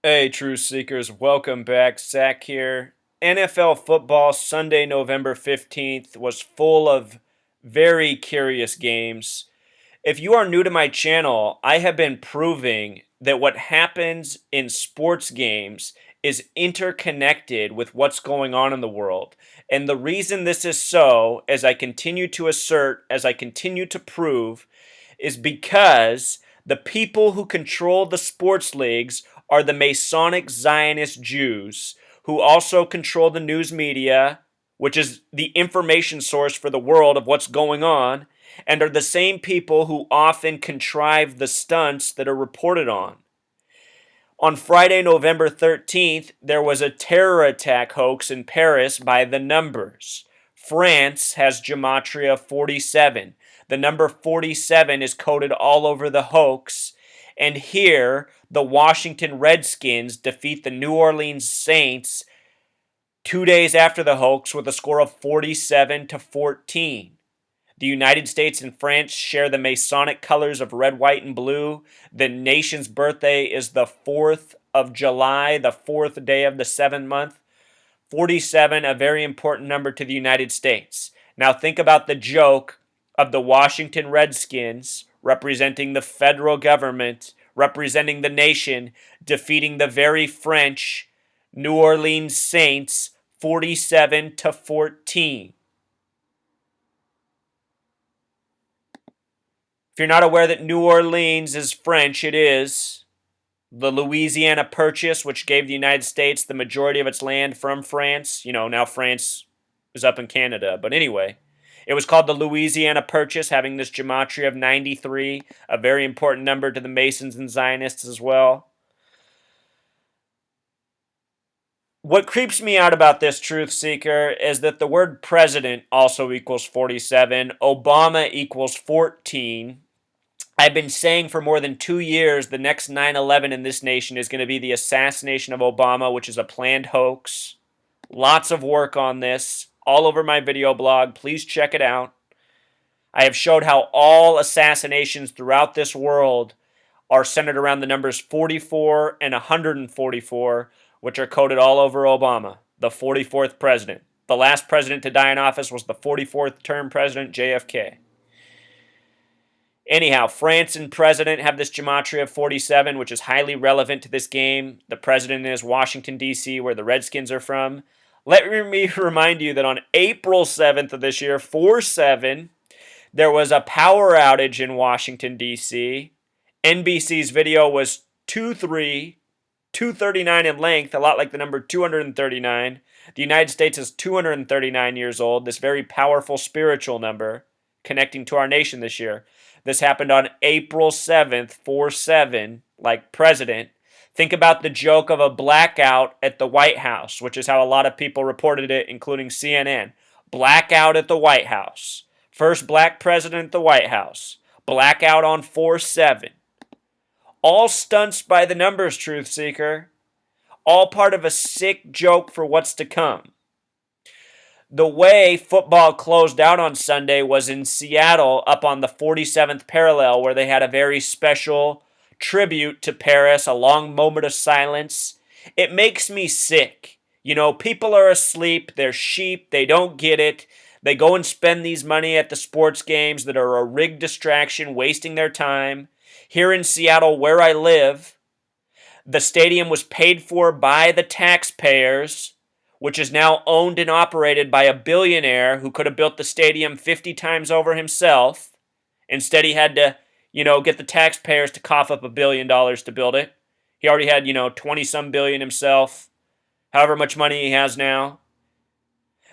Hey, Truth Seekers, welcome back. Zach here. NFL football Sunday, November 15th was full of very curious games. If you are new to my channel, I have been proving that what happens in sports games is interconnected with what's going on in the world. And the reason this is so, as I continue to assert, as I continue to prove, is because the people who control the sports leagues are the Masonic Zionist Jews who also control the news media, which is the information source for the world of what's going on, and are the same people who often contrive the stunts that are reported on. On Friday, November 13th, there was a terror attack hoax in Paris by the numbers. France has Gematria 47. The number 47 is coded all over the hoax. And here, the Washington Redskins defeat the New Orleans Saints 2 days after the hoax with a score of 47-14. The United States and France share the Masonic colors of red, white, and blue. The nation's birthday is the 4th of July, the 4th day of the 7th month. 47, a very important number to the United States. Now think about the joke of the Washington Redskins representing the federal government, representing the nation, defeating the very French New Orleans Saints 47-14. If you're not aware that New Orleans is French, it is. The Louisiana Purchase, which gave the United States the majority of its land from France. Now France is up in Canada. But anyway, it was called the Louisiana Purchase, having this gematria of 93, a very important number to the Masons and Zionists as well. What creeps me out about this, Truth Seeker, is that the word president also equals 47. Obama equals 14. I've been saying for more than 2 years the next 9/11 in this nation is going to be the assassination of Obama, which is a planned hoax. Lots of work on this, all over my video blog. Please check it out. I have showed how all assassinations throughout this world are centered around the numbers 44 and 144, which are coded all over Obama, the 44th president. The last president to die in office was the 44th term president, JFK. Anyhow, France and president have this gematria of 47, which is highly relevant to this game. The president is Washington, D.C., where the Redskins are from. Let me remind you that on April 7th of this year, 4/7, there was a power outage in Washington, D.C. NBC's video was 239 in length, a lot like the number 239. The United States is 239 years old, this very powerful spiritual number connecting to our nation this year. This happened on April 7th, 4/7, like president. Think about the joke of a blackout at the White House, which is how a lot of people reported it, including CNN. Blackout at the White House. First black president at the White House. Blackout on 4/7. All stunts by the numbers, Truth Seeker. All part of a sick joke for what's to come. The way football closed out on Sunday was in Seattle up on the 47th parallel, where they had a very special tribute to Paris, a long moment of silence. It makes me sick. People are asleep, they're sheep, they don't get it. They go and spend these money at the sports games that are a rigged distraction, wasting their time. Here in Seattle, where I live, the stadium was paid for by the taxpayers, which is now owned and operated by a billionaire who could have built the stadium 50 times over himself. Instead, he had to, get the taxpayers to cough up $1 billion to build it. He already had, 20-some billion himself, however much money he has now.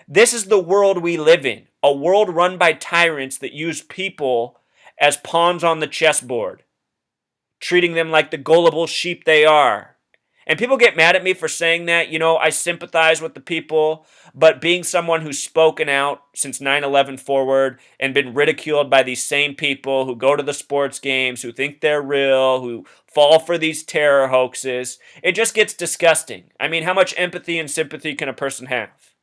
This is the world we live in, a world run by tyrants that use people as pawns on the chessboard, treating them like the gullible sheep they are. And people get mad at me for saying that. I sympathize with the people, but being someone who's spoken out since 9/11 forward and been ridiculed by these same people who go to the sports games, who think they're real, who fall for these terror hoaxes, it just gets disgusting. I mean, how much empathy and sympathy can a person have?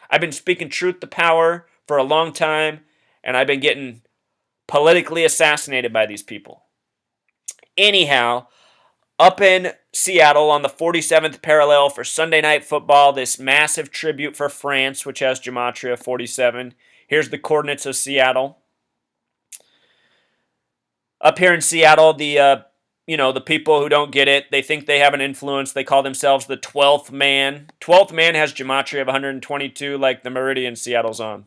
I've been speaking truth to power for a long time, and I've been getting politically assassinated by these people. Anyhow, Up in Seattle on the 47th parallel for Sunday Night Football, this massive tribute for France, which has Gematria 47. Here's the coordinates of Seattle. Up here in Seattle, the people who don't get it, they think they have an influence. They call themselves the 12th man. 12th man has Gematria of 122, like the meridian Seattle's on.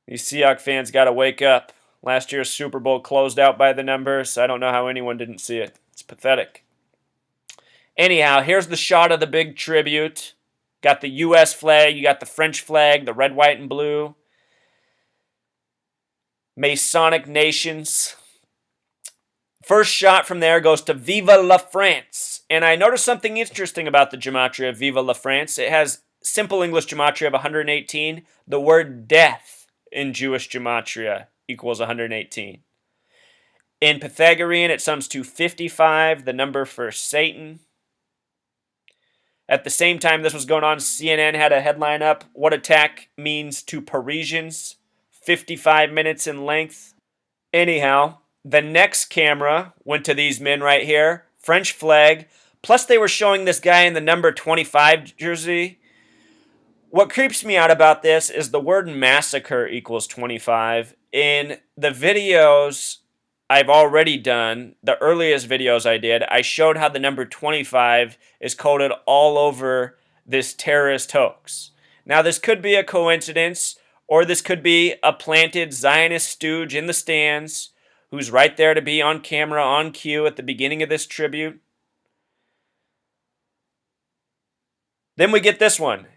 These Seahawks fans got to wake up. Last year's Super Bowl closed out by the numbers. I don't know how anyone didn't see it. It's pathetic. Anyhow, here's the shot of the big tribute. Got the U.S. flag. You got the French flag, the red, white, and blue. Masonic nations. First shot from there goes to Viva la France. And I noticed something interesting about the gematria of Viva la France. It has simple English gematria of 118. The word death in Jewish gematria equals 118. In Pythagorean, it sums to 55, the number for Satan. At the same time this was going on, CNN had a headline up, "What attack means to Parisians," 55 minutes in length. Anyhow, the next camera went to these men right here, French flag, plus they were showing this guy in the number 25 jersey. What creeps me out about this is the word massacre equals 25. In the videos I've already done, the earliest videos I did, I showed how the number 25 is coded all over this terrorist hoax. Now, this could be a coincidence, or this could be a planted Zionist stooge in the stands who's right there to be on camera, on cue at the beginning of this tribute. Then we get this one.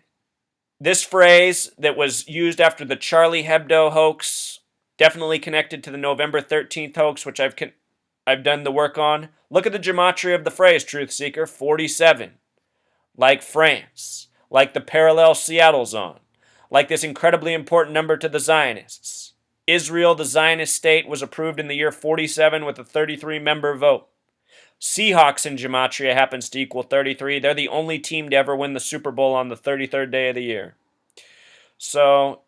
This phrase that was used after the Charlie Hebdo hoax, definitely connected to the November 13th hoax, which I've done the work on. Look at the gematria of the phrase, Truth Seeker, 47. Like France, like the parallel Seattle's on, like this incredibly important number to the Zionists. Israel, the Zionist state, was approved in the year 47 with a 33-member vote. Seahawks in gematria happens to equal 33. They're the only team to ever win the Super Bowl on the 33rd day of the year. So,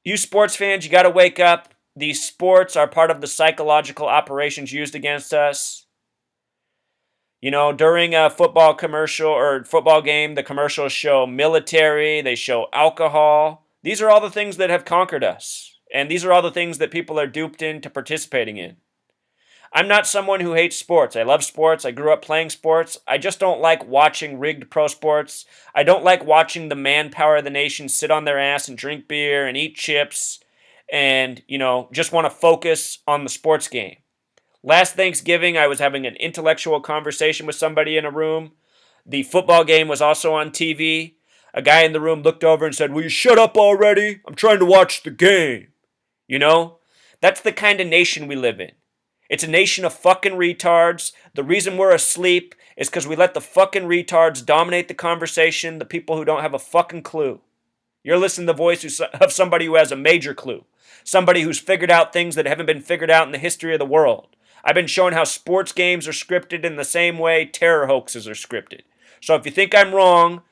you sports fans, you got to wake up. These sports are part of the psychological operations used against us. During a football commercial or football game, the commercials show military, they show alcohol. These are all the things that have conquered us. And these are all the things that people are duped into participating in. I'm not someone who hates sports. I love sports. I grew up playing sports. I just don't like watching rigged pro sports. I don't like watching the manpower of the nation sit on their ass and drink beer and eat chips and, just want to focus on the sports game. Last Thanksgiving, I was having an intellectual conversation with somebody in a room. The football game was also on TV. A guy in the room looked over and said, "Will you shut up already? I'm trying to watch the game." That's the kind of nation we live in. It's a nation of fucking retards. The reason we're asleep is because we let the fucking retards dominate the conversation, the people who don't have a fucking clue. You're listening to the voice of somebody who has a major clue. Somebody who's figured out things that haven't been figured out in the history of the world. I've been showing how sports games are scripted in the same way terror hoaxes are scripted. So if you think I'm wrong,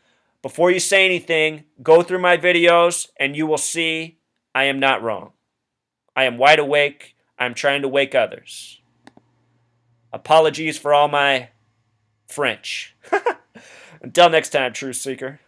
before you say anything, go through my videos and you will see I am not wrong. I am wide awake. I'm trying to wake others. Apologies for all my French. Until next time, Truth Seeker.